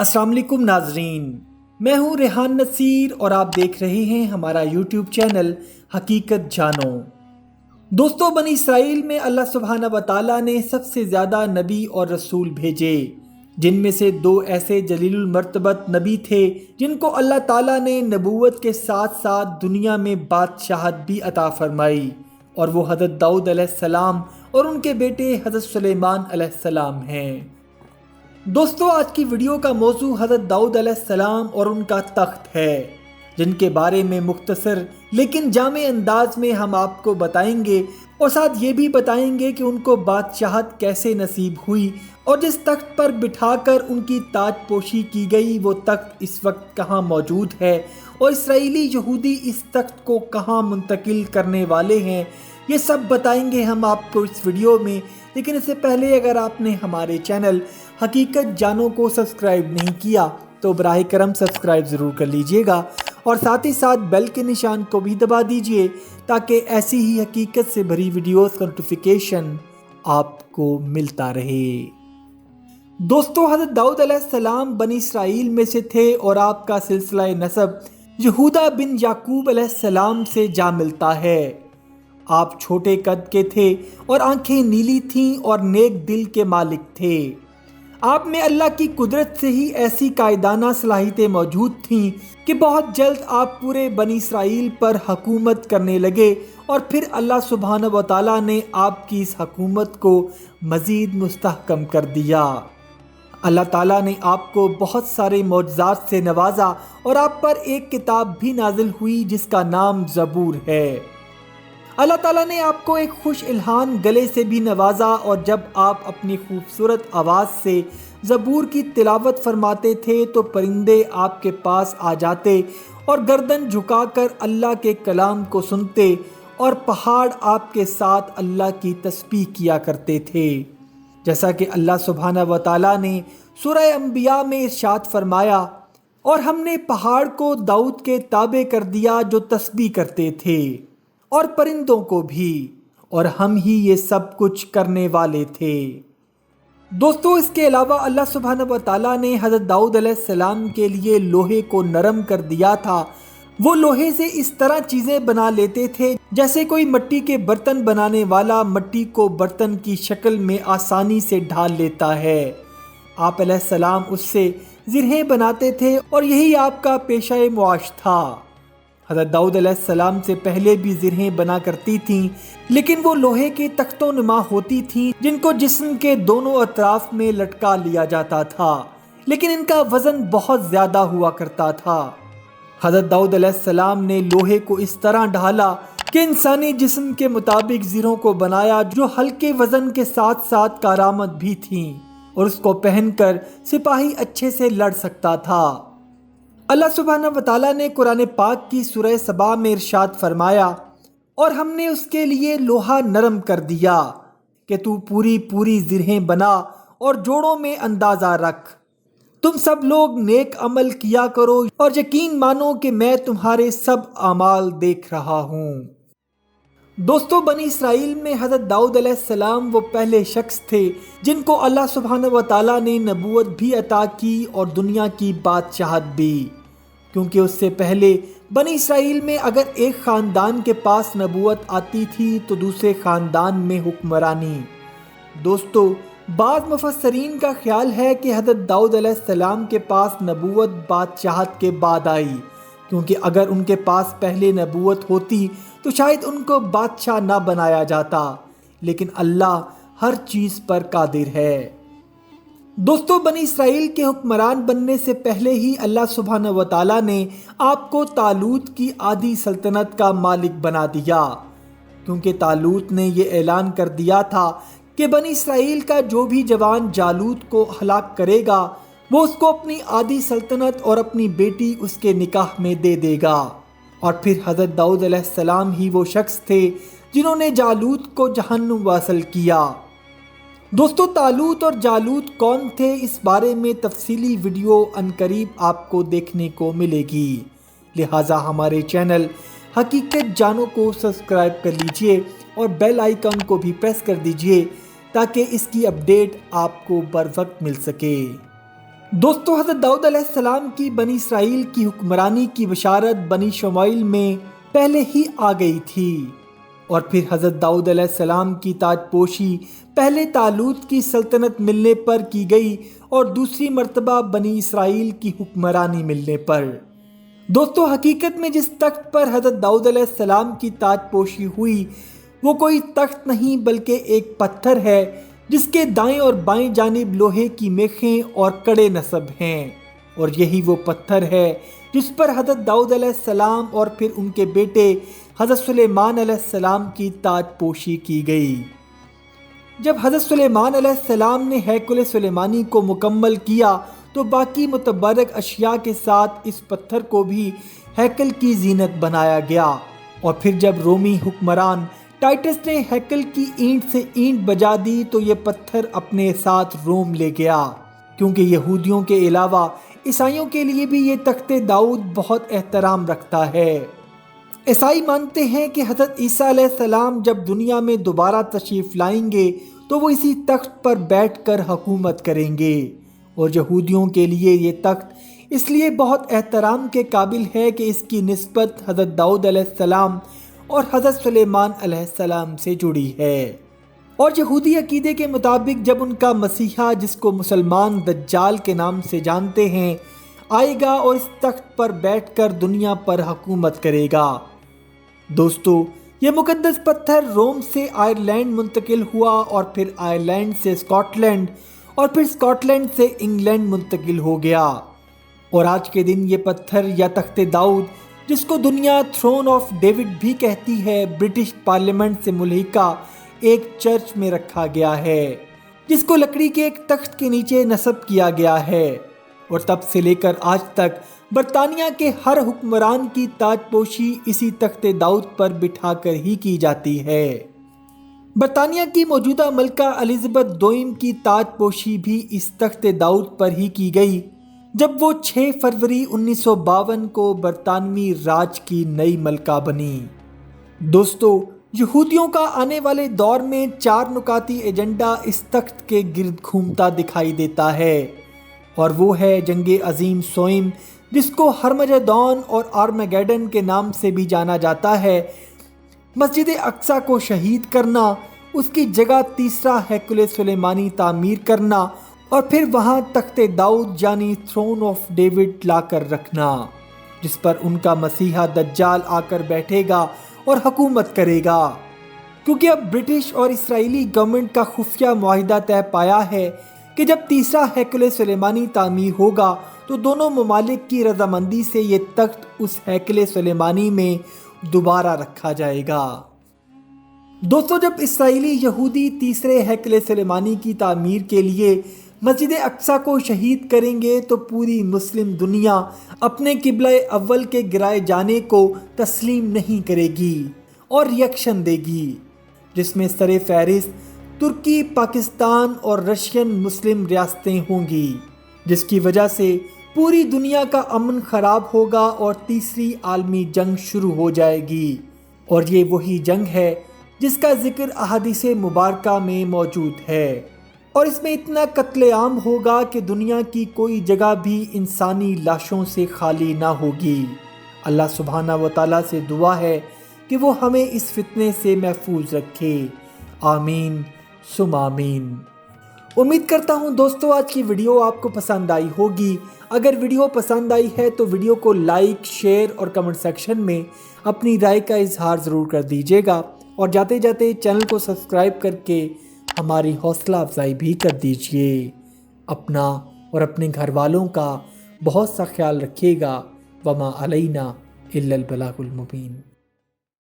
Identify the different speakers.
Speaker 1: السلام علیکم ناظرین، میں ہوں ریحان نصیر اور آپ دیکھ رہے ہیں ہمارا یوٹیوب چینل حقیقت جانو۔ دوستو، بنی اسرائیل میں اللہ سبحانہ و تعالیٰ نے سب سے زیادہ نبی اور رسول بھیجے، جن میں سے 2 ایسے جلیل المرتبت نبی تھے جن کو اللہ تعالیٰ نے نبوت کے ساتھ ساتھ دنیا میں بادشاہت بھی عطا فرمائی، اور وہ حضرت داؤد علیہ السلام اور ان کے بیٹے حضرت سلیمان علیہ السلام ہیں۔ دوستو، آج کی ویڈیو کا موضوع حضرت داؤد علیہ السلام اور ان کا تخت ہے، جن کے بارے میں مختصر لیکن جامع انداز میں ہم آپ کو بتائیں گے، اور ساتھ یہ بھی بتائیں گے کہ ان کو بادشاہت کیسے نصیب ہوئی اور جس تخت پر بٹھا کر ان کی تاج پوشی کی گئی وہ تخت اس وقت کہاں موجود ہے، اور اسرائیلی یہودی اس تخت کو کہاں منتقل کرنے والے ہیں۔ یہ سب بتائیں گے ہم آپ کو اس ویڈیو میں، لیکن اس سے پہلے اگر آپ نے ہمارے چینل حقیقت جانو کو سبسکرائب نہیں کیا تو براہ کرم سبسکرائب ضرور کر لیجئے گا، اور ساتھ ہی ساتھ بیل کے نشان کو بھی دبا دیجئے تاکہ ایسی ہی حقیقت سے بھری ویڈیوز کا نوٹیفیکیشن آپ کو ملتا رہے۔ دوستو، حضرت داؤد علیہ السلام بنی اسرائیل میں سے تھے اور آپ کا سلسلہ نسب یہودا بن یعقوب علیہ السلام سے جا ملتا ہے۔ آپ چھوٹے قد کے تھے اور آنکھیں نیلی تھیں اور نیک دل کے مالک تھے۔ آپ میں اللہ کی قدرت سے ہی ایسی قائدانہ صلاحیتیں موجود تھیں کہ بہت جلد آپ پورے بنی اسرائیل پر حکومت کرنے لگے، اور پھر اللہ سبحانہ و تعالیٰ نے آپ کی اس حکومت کو مزید مستحکم کر دیا۔ اللہ تعالیٰ نے آپ کو بہت سارے معجزات سے نوازا اور آپ پر ایک کتاب بھی نازل ہوئی جس کا نام زبور ہے۔ اللہ تعالیٰ نے آپ کو ایک خوش الحان گلے سے بھی نوازا، اور جب آپ اپنی خوبصورت آواز سے زبور کی تلاوت فرماتے تھے تو پرندے آپ کے پاس آ جاتے اور گردن جھکا کر اللہ کے کلام کو سنتے، اور پہاڑ آپ کے ساتھ اللہ کی تسبیح کیا کرتے تھے، جیسا کہ اللہ سبحانہ و تعالیٰ نے سورہ انبیاء میں ارشاد فرمایا، اور ہم نے پہاڑ کو داؤد کے تابع کر دیا جو تسبیح کرتے تھے، اور پرندوں کو بھی، اور ہم ہی یہ سب کچھ کرنے والے تھے۔ دوستو، اس کے علاوہ اللہ سبحانہ و تعالیٰ نے حضرت داؤد علیہ السلام کے لیے لوہے کو نرم کر دیا تھا۔ وہ لوہے سے اس طرح چیزیں بنا لیتے تھے جیسے کوئی مٹی کے برتن بنانے والا مٹی کو برتن کی شکل میں آسانی سے ڈھال لیتا ہے۔ آپ علیہ السلام اس سے زرہیں بناتے تھے، اور یہی آپ کا پیشہ معاش تھا۔ حضرت داؤد علیہ السلام سے پہلے بھی زرہیں بنا کرتی تھیں، لیکن وہ لوہے کے تختوں نما ہوتی تھیں جن کو جسم کے دونوں اطراف میں لٹکا لیا جاتا تھا، لیکن ان کا وزن بہت زیادہ ہوا کرتا تھا۔ حضرت داؤد علیہ السلام نے لوہے کو اس طرح ڈھالا کہ انسانی جسم کے مطابق زرہوں کو بنایا جو ہلکے وزن کے ساتھ ساتھ کارآمد بھی تھیں، اور اس کو پہن کر سپاہی اچھے سے لڑ سکتا تھا۔ اللہ سبحانہ و تعالیٰ نے قرآن پاک کی سورہ سبا میں ارشاد فرمایا، اور ہم نے اس کے لیے لوہا نرم کر دیا کہ تو پوری زرہیں بنا اور جوڑوں میں اندازہ رکھ، تم سب لوگ نیک عمل کیا کرو اور یقین مانو کہ میں تمہارے سب اعمال دیکھ رہا ہوں۔ دوستو، بنی اسرائیل میں حضرت داؤد علیہ السلام وہ پہلے شخص تھے جن کو اللہ سبحانہ و تعالیٰ نے نبوت بھی عطا کی اور دنیا کی بادشاہت بھی، کیونکہ اس سے پہلے بنی اسرائیل میں اگر ایک خاندان کے پاس نبوت آتی تھی تو دوسرے خاندان میں حکمرانی۔ دوستو، بعض مفسرین کا خیال ہے کہ حضرت داؤد علیہ السلام کے پاس نبوت بادشاہت کے بعد آئی، کیونکہ اگر ان کے پاس پہلے نبوت ہوتی تو شاید ان کو بادشاہ نہ بنایا جاتا، لیکن اللہ ہر چیز پر قادر ہے۔ دوستو، بنی اسرائیل کے حکمران بننے سے پہلے ہی اللہ سبحانہ و تعالیٰ نے آپ کو طالوت کی آدھی سلطنت کا مالک بنا دیا، کیونکہ طالوت نے یہ اعلان کر دیا تھا کہ بنی اسرائیل کا جو بھی جوان جالوت کو ہلاک کرے گا وہ اس کو اپنی آدھی سلطنت اور اپنی بیٹی اس کے نکاح میں دے دے گا، اور پھر حضرت داؤد علیہ السلام ہی وہ شخص تھے جنہوں نے جالوت کو جہنم واصل کیا۔ دوستو، طالوت اور جالوت کون تھے، اس بارے میں تفصیلی ویڈیو عنقریب آپ کو دیکھنے کو ملے گی، لہٰذا ہمارے چینل حقیقت جانو کو سبسکرائب کر لیجئے اور بیل آئیکن کو بھی پریس کر دیجئے تاکہ اس کی اپڈیٹ آپ کو بر وقت مل سکے۔ دوستو حضرت داؤد علیہ السلام کی بنی اسرائیل کی حکمرانی کی بشارت بنی شمائیل میں پہلے ہی آ گئی تھی، اور پھر حضرت داؤد علیہ السلام کی تاج پوشی پہلے طالوت کی سلطنت ملنے پر کی گئی اور دوسری مرتبہ بنی اسرائیل کی حکمرانی ملنے پر۔ دوستو حقیقت میں جس تخت پر حضرت داؤد علیہ السلام کی تاج پوشی ہوئی وہ کوئی تخت نہیں بلکہ ایک پتھر ہے جس کے دائیں اور بائیں جانب لوہے کی میخیں اور کڑے نصب ہیں، اور یہی وہ پتھر ہے جس پر حضرت داؤد علیہ السلام اور پھر ان کے بیٹے حضرت سلیمان علیہ السلام کی تاج پوشی کی گئی۔ جب حضرت سلیمان علیہ السلام نے ہیکل سلیمانی کو مکمل کیا تو باقی متبرک اشیاء کے ساتھ اس پتھر کو بھی ہیکل کی زینت بنایا گیا، اور پھر جب رومی حکمران ٹائٹس نے ہیکل کی اینٹ سے اینٹ بجا دی تو یہ پتھر اپنے ساتھ روم لے گیا، کیونکہ یہودیوں کے علاوہ عیسائیوں کے لیے بھی یہ تخت داؤد بہت احترام رکھتا ہے۔ عیسائی مانتے ہیں کہ حضرت عیسیٰ علیہ السلام جب دنیا میں دوبارہ تشریف لائیں گے تو وہ اسی تخت پر بیٹھ کر حکومت کریں گے، اور یہودیوں کے لیے یہ تخت اس لیے بہت احترام کے قابل ہے کہ اس کی نسبت حضرت داؤد علیہ السلام اور حضرت سلیمان علیہ السلام سے جڑی ہے۔ اور یہودی عقیدے کے مطابق جب ان کا مسیحا، جس کو مسلمان دجال کے نام سے جانتے ہیں، آئے گا اور اس تخت پر بیٹھ کر دنیا پر حکومت کرے گا۔ دوستو یہ مقدس پتھر روم سے آئرلینڈ منتقل ہوا، اور پھر آئرلینڈ سے اسکاٹ لینڈ، اور پھر اسکاٹ لینڈ سے انگلینڈ منتقل ہو گیا، اور آج کے دن یہ پتھر یا تخت داؤد، جس کو دنیا تھرون آف ڈیوڈ بھی کہتی ہے، برٹش پارلیمنٹ سے ملحقہ ایک چرچ میں رکھا گیا ہے، جس کو لکڑی کے ایک تخت کے نیچے نصب کیا گیا ہے، اور تب سے لے کر آج تک برطانیہ کے ہر حکمران کی تاج پوشی اسی تخت داؤد پر بٹھا کر ہی کی جاتی ہے۔ برطانیہ کی موجودہ ملکہ الزبتھ دوئم کی تاج پوشی بھی اس تخت داؤد پر ہی کی گئی جب وہ 6 فروری 1952 کو برطانوی راج کی نئی ملکہ بنی۔ دوستو یہودیوں کا آنے والے دور میں 4 نکاتی ایجنڈا اس تخت کے گرد گھومتا دکھائی دیتا ہے، اور وہ ہے جنگ عظیم سوئم، جس کو ہرمجدون اور آرمیگیڈن کے نام سے بھی جانا جاتا ہے، مسجد اقصی کو شہید کرنا، اس کی جگہ تیسرا ہیکل سلیمانی تعمیر کرنا، اور پھر وہاں تخت داؤد یعنی تھرون آف ڈیوڈ لا کر رکھنا، جس پر ان کا مسیحا دجال آ کر بیٹھے گا اور حکومت کرے گا، کیونکہ اب برٹش اور اسرائیلی گورنمنٹ کا خفیہ معاہدہ طے پایا ہے کہ جب تیسرا ہیکل سلیمانی تعمیر ہوگا تو دونوں ممالک کی رضامندی سے یہ تخت اس ہیکل سلیمانی میں دوبارہ رکھا جائے گا۔ دوستو جب اسرائیلی یہودی تیسرے ہیکل سلیمانی کی تعمیر کے لیے مسجد اقصی کو شہید کریں گے تو پوری مسلم دنیا اپنے قبلہ اول کے گرائے جانے کو تسلیم نہیں کرے گی اور ریئیکشن دے گی، جس میں سر فہرست ترکی، پاکستان اور رشین مسلم ریاستیں ہوں گی، جس کی وجہ سے پوری دنیا کا امن خراب ہوگا اور تیسری عالمی جنگ شروع ہو جائے گی، اور یہ وہی جنگ ہے جس کا ذکر احادیث مبارکہ میں موجود ہے، اور اس میں اتنا قتل عام ہوگا کہ دنیا کی کوئی جگہ بھی انسانی لاشوں سے خالی نہ ہوگی۔ اللہ سبحانہ و تعالیٰ سے دعا ہے کہ وہ ہمیں اس فتنے سے محفوظ رکھے، آمین ثم آمین۔ امید کرتا ہوں دوستو آج کی ویڈیو آپ کو پسند آئی ہوگی۔ اگر ویڈیو پسند آئی ہے تو ویڈیو کو لائک، شیئر اور کمنٹ سیکشن میں اپنی رائے کا اظہار ضرور کر دیجیے گا، اور جاتے جاتے چینل کو سبسکرائب کر کے ہماری حوصلہ افزائی بھی کر دیجیے۔ اپنا اور اپنے گھر والوں کا بہت سا خیال رکھیے گا۔ وما علینا الا البلاغ المبین۔